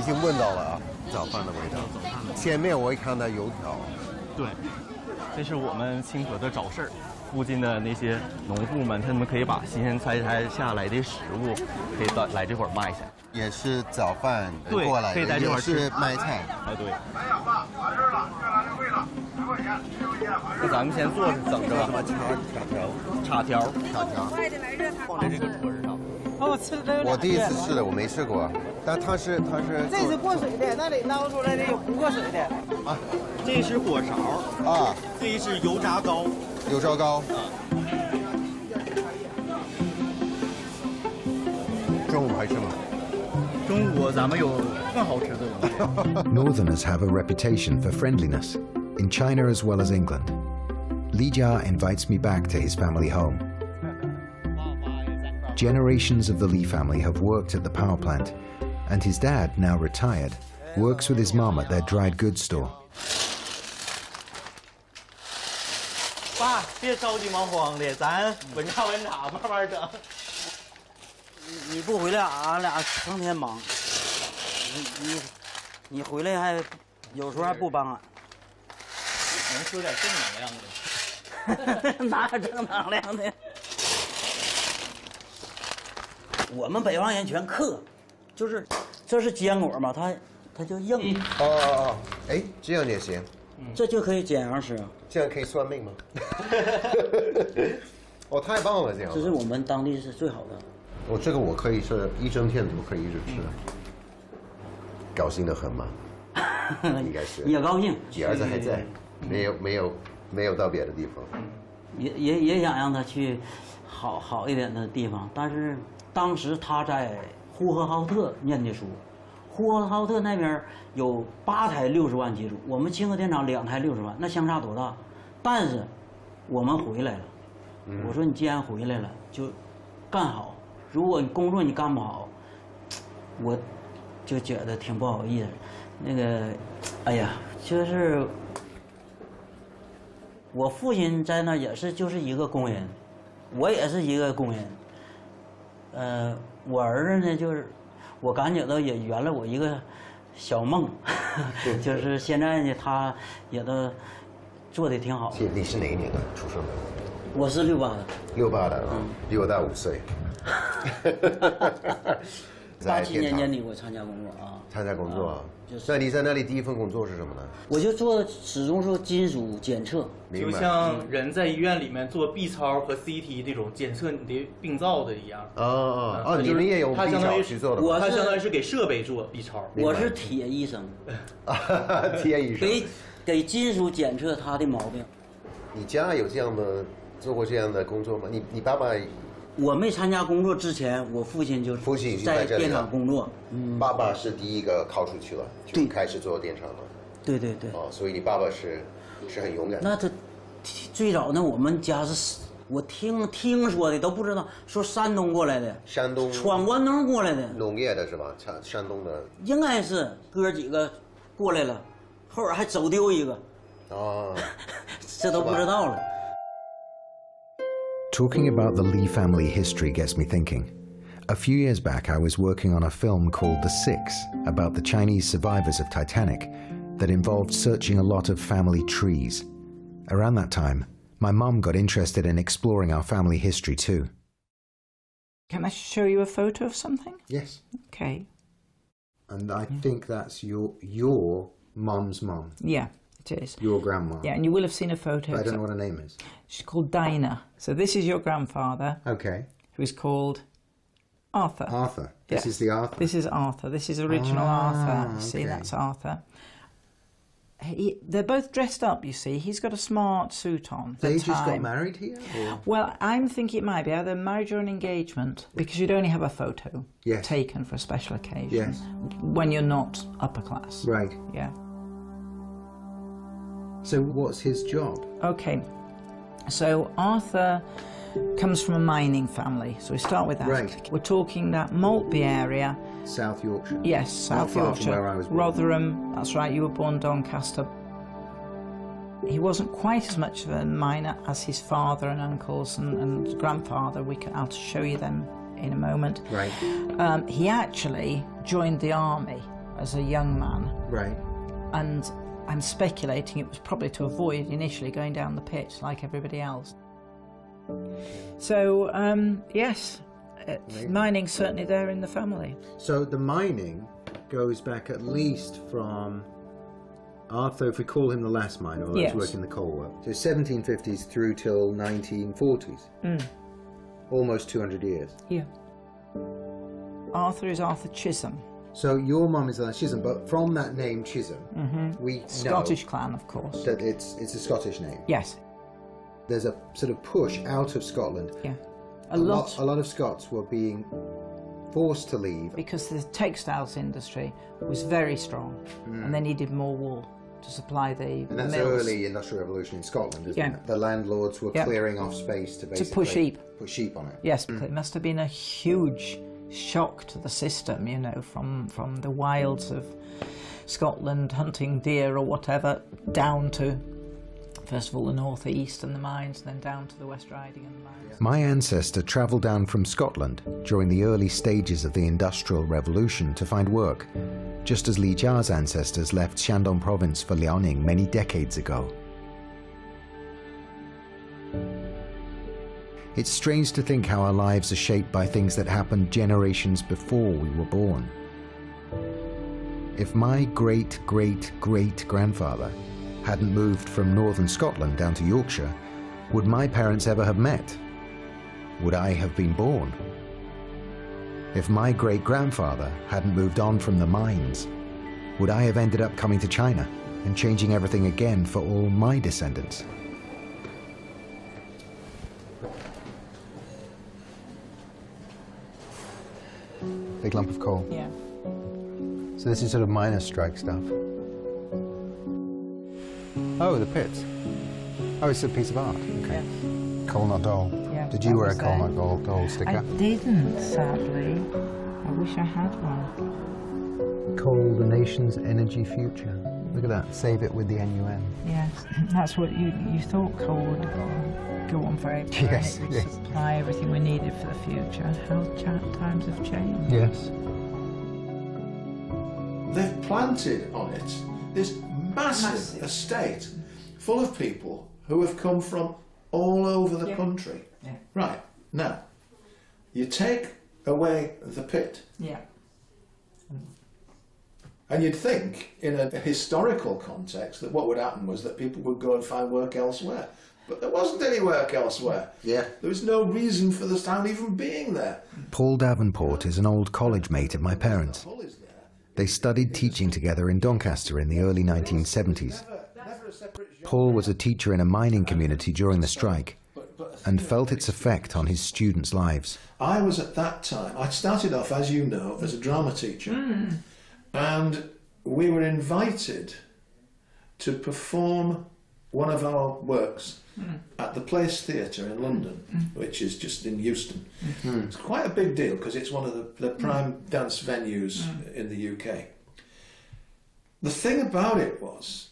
已经闻到了啊，早饭的味道。前面我也看到油条。对，这是我们清河的早市，附近的那些农户们，他们可以把新鲜采摘下来的食物，可以来这会儿卖去。也是早饭对，过来，可以在这会儿是卖菜。啊，对。那咱们先做整着吧。叉条。放在这个桌子上。哦，吃的。我第一次吃的，我没吃过，但它是。这是过水的，那里捞出来的有不过水的。啊，这是火勺啊，这是油炸糕。油炸糕。中午还吃吗？中午咱们有更好吃的东西。Northerners have a reputation for friendliness, in China as well as England. Li Jia invites me back to his family home. Generations of the Li family have worked at the power plant, and his dad, now retired, works with his mom at their dried goods store. 爸，别着急忙慌的，咱稳扎稳打，慢慢整。你不回来，俺俩成天忙。你回来还有时候还不帮俺。能说点正能量的？哪有正能量的？我们北方人全克，就是这是坚果嘛，它就硬。哦，哎，这样也行。这就可以煎羊吃。这样可以算命吗？哦，太棒了，这样。这是我们当地是最好的。这个我可以是一整天都可以一直吃，高兴得很嘛，应该是。也高兴。你儿子还在，没有到别的地方。也想让他去好一点的地方，但是当时他在呼和浩特念的书，呼和浩特那边有8台60万机组，我们清河电厂2台60万，那相差多大？但是我们回来了，我说你既然回来了，就干好。如果你工作你干不好，我就觉得挺不好意思。那个，哎呀，就是我父亲在那也是就是一个工人，我也是一个工人。我儿子呢，就是我感觉到也圆了我一个小梦，就是现在呢，他也都做的挺好。你是哪一年的出生的？我是68的。68的啊，比我大5岁。87年年底我参加工作啊。参加工作啊？那你在那里第一份工作是什么呢？我就始终做金属检测。就像人在医院里面做 B 超和 CT 这种检测你的病灶的一样。你也用 B 超去做的？他相当于是给设备做 B 超。我是铁医生。铁医生。给金属检测它的毛病。你家有做过这样的工作吗？你爸爸？我没参加工作之前，我父亲就在电厂工作。爸爸是第一个考出去了，就开始做电厂了。对。所以你爸爸是很勇敢。那他最早呢，我们家是我听说的，都不知道，说山东过来的。山东。闯关东过来的。农业的是吧？山东的。应该是哥几个过来了，后边还走丢一个。这都不知道了。Talking about the Li family history gets me thinking. A few years back, I was working on a film called The Six, about the Chinese survivors of Titanic, that involved searching a lot of family trees. Around that time, my mum got interested in exploring our family history too. Can I show you a photo of something? Yes. Okay. And I think that's your mum's mum. Yeah. It is. Your grandma. Yeah, and you will have seen a photo. But I don't know what her name is. She's called Dinah. So this is your grandfather. Okay. Who's called Arthur. Arthur. This is the Arthur. This is Arthur. This is original Arthur. You see, that's Arthur. They're both dressed up, you see. He's got a smart suit on. They just got married here? Or? Well, I'm thinking it might be either marriage or an engagement, because you'd only have a photo taken for a special occasion when you're not upper class. Right. Yeah. So what's his job? Okay, so Arthur comes from a mining family, so we start with that. Right. We're talking that Maltby area. South Yorkshire? Yes, South Yorkshire. From where I was born. Rotherham, that's right, you were born Doncaster. He wasn't quite as much of a miner as his father and uncles and grandfather. I'll show you them in a moment. Right. He actually joined the army as a young man. Right. And I'm speculating it was probably to avoid initially going down the pit like everybody else. So, yes, mining's certainly there in the family. So the mining goes back at least from Arthur, if we call him the last miner, although Yes. he's working the coal work. So 1750s through till 1940s. Almost 200 years. Yeah. Arthur is Arthur Chisholm. So your mum is Chisholm, but from that name Chisholm, we Scottish know clan, of course. that it's a Scottish name. Yes. There's a sort of push out of Scotland. Yeah. A lot of Scots were being forced to leave. Because the textiles industry was very strong and they needed more wool to supply the And that's mills. early industrial revolution in Scotland, isn't Yeah. it? The landlords were Yeah. clearing off space to basically put sheep. on it. Yes, it must have been a huge shock to the system, you know, from the wilds of Scotland hunting deer or whatever, down to, first of all, the northeast and the mines, and then down to the West Riding and the mines. My ancestor travelled down from Scotland during the early stages of the Industrial Revolution to find work, just as Li Jia's ancestors left Shandong province for Liaoning many decades ago. It's strange to think how our lives are shaped by things that happened generations before we were born. If my great-great-great-grandfather hadn't moved from northern Scotland down to Yorkshire, would my parents ever have met? Would I have been born? If my great-grandfather hadn't moved on from the mines, would I have ended up coming to China and changing everything again for all my descendants? Big lump of coal. Yeah. So this is sort of miners' strike stuff. Oh, the pits. Oh, it's a piece of art. Okay. Coal not dole. Yeah, Did you that wear a was coal there. not dole sticker? I didn't, sadly. I wish I had one. Coal, the nation's energy future. Look at that. Save it with the NUM. Yes, that's what you thought coal would go on forever. Yes, and it would yes. supply everything we needed for the future. How times have changed. Yes. They've planted on it this massive estate full of people who have come from all over the country. Yeah. Right, now, you take away the pit, Yeah. and you'd think, in a historical context, that what would happen was that people would go and find work elsewhere. But there wasn't any work elsewhere. Yeah. There was no reason for the town even being there. Paul Davenport is an old college mate of my parents. Hull is there. They studied teaching together in Doncaster in the early 1970s. Never a separate job. Paul was a teacher in a mining community during the strike and felt its effect on his students' lives. I was at that time, I started off, as you know, as a drama teacher. And we were invited to perform one of our works at the Place Theatre in London, which is just in Euston. It's quite a big deal because it's one of the prime dance venues in the UK. The thing about it was,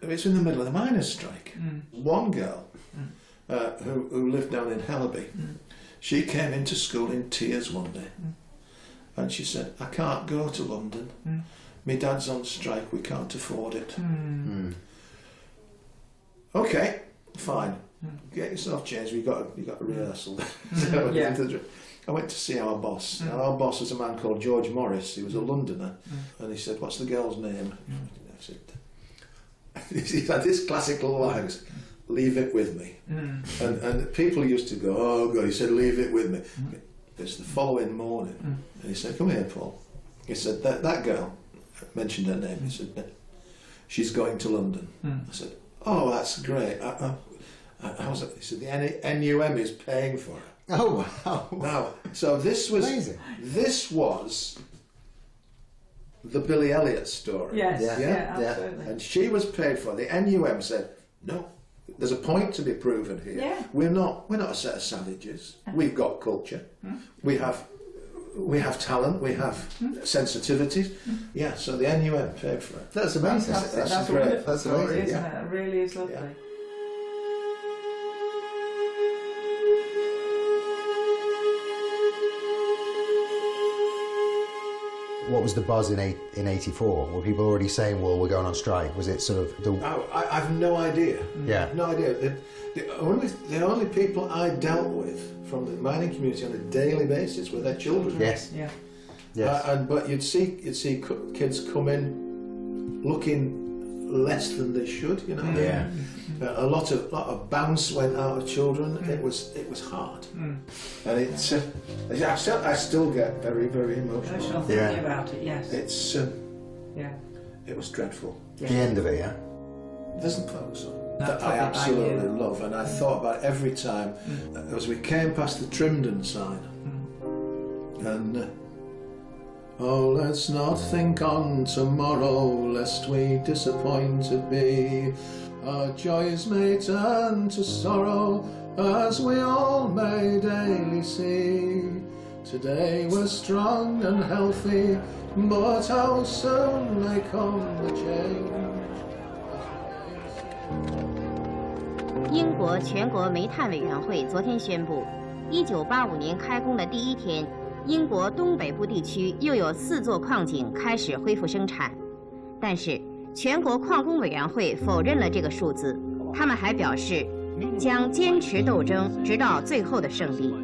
it's in the middle of the miners' strike. One girl who lived down in Hellaby, she came into school in tears one day and she said, I can't go to London. My dad's on strike, we can't afford it. Okay, fine. Get yourself changed. We got a rehearsal. So I went to see our boss. And our boss was a man called George Morris. He was a Londoner, and he said, "What's the girl's name?" I said, he had this classical line, "Leave it with me." And people used to go, "Oh God," he said, "Leave it with me." It's the following morning, and he said, "Come here, Paul." He said, "That girl," I mentioned her name. He said, "She's going to London." I said, "Oh, that's great. How's it?" He said, "The NUM is paying for it." Oh, wow. Now, so this was Amazing. this was the Billy Elliot story. Yes, Yeah? absolutely. And she was paid for. The NUM said, "No, there's a point to be proven here. Yeah. We're not a set of savages. We've got culture. We have talent. We have sensitivities. Yeah. So the NUM paid for it. That's amazing. That's great. That's amazing. Isn't it? It really is lovely. Yeah. What was the buzz in '84? Were people already saying, "Well, we're going on strike"? Was it sort of the? I've no idea. Yeah. No idea. The only people I dealt with from the mining community on a daily basis were their children. Yes. Yeah. Yes. But you'd see kids come in looking less than they should, you know. Yeah. A lot of bounce went out of children. It was hard, and it's I still get very, very emotional. Thinking about it, yes. It's it was dreadful. The end of it, yeah. There's some folks that I absolutely love, and I thought about every time as we came past the Trimden sign, and oh, let's not think on tomorrow, lest we disappointed be. Our joys may turn to sorrow, as we all may daily see. Today we're strong and healthy, but how soon may come the change. 英国全国煤炭委员会昨天宣布，1985年开工的第一天，英国东北部地区又有4座矿井开始恢复生产。但是，全国矿工委员会否认了这个数字，他们还表示将坚持斗争，直到最后的胜利。